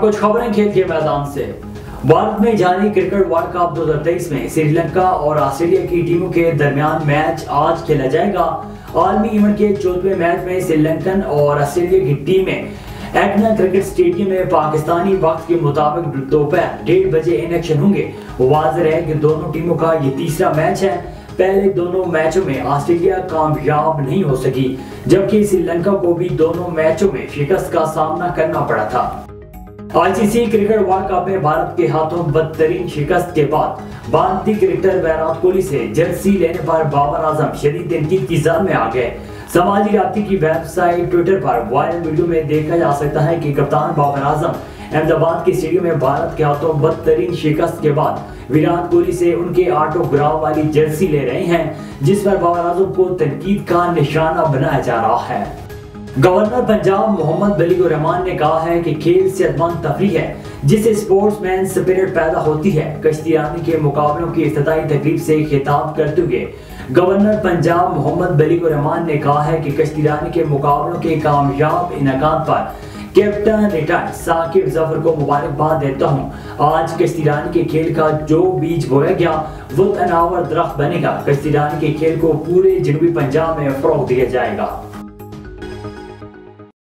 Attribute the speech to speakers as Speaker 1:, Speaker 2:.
Speaker 1: कुछ खबरें खेल के मैदान से। भारत में जारी क्रिकेट वर्ल्ड कप 2023 में श्रीलंका और ऑस्ट्रेलिया की टीमों के दरमियान मैच आज खेला जाएगा। आलमी इवेंट के 14वें मैच में श्रीलंकन और ऑस्ट्रेलिया की टीमें एक्ना क्रिकेट स्टेडियम में पाकिस्तानी वक्त के मुताबिक दोपहर 1:30 बजे इन एक्शन होंगे। वाज़ेह है कि दोनों टीमों का ये तीसरा मैच है। पहले दोनों मैचों में ऑस्ट्रेलिया कामयाब नहीं हो सकी, जबकि श्रीलंका को भी दोनों मैचों में शिकस्त का सामना करना पड़ा था। आईसीसी क्रिकेट वर्ल्ड कप में भारत के हाथों बदतरीन शिकस्त के बाद भारतीय क्रिकेटर विराट कोहली से जर्सी लेने पर बाबर आजम शदीद तनकीद की जद में आ गए। समाजी राब्ते की वेबसाइट ट्विटर पर वायरल वीडियो में देखा जा सकता है कि कप्तान बाबर आजम अहमदाबाद के स्टेडियम में भारत के हाथों बदतरीन शिकस्त के बाद विराट कोहली से उनके ऑटोग्राफ वाली जर्सी ले रहे हैं, जिस पर बाबर आजम को तनकीद का निशाना बनाया जा रहा है। गवर्नर पंजाब मोहम्मद बलीगुर रहमान ने कहा है कि खेल सेहतमंद तफरीह है जिससे स्पोर्ट्समैन स्पिरिट पैदा होती है। कश्तीरानी के मुकाबलों की इफ्तिताई तकरीब से खिताब करते हुए गवर्नर पंजाब मोहम्मद बलीगुर रहमान ने कहा है कि कश्तीरानी के मुकाबलों के कामयाब इनेकाद पर कैप्टन रिटायर्ड साकिब जफर को मुबारकबाद देता हूँ। आज कश्तीरानी के खेल का जो बीज बोया गया वो तनावर दरख्त बनेगा। कश्तीरानी के खेल को पूरे जनूबी पंजाब में फरोग दिया जाएगा।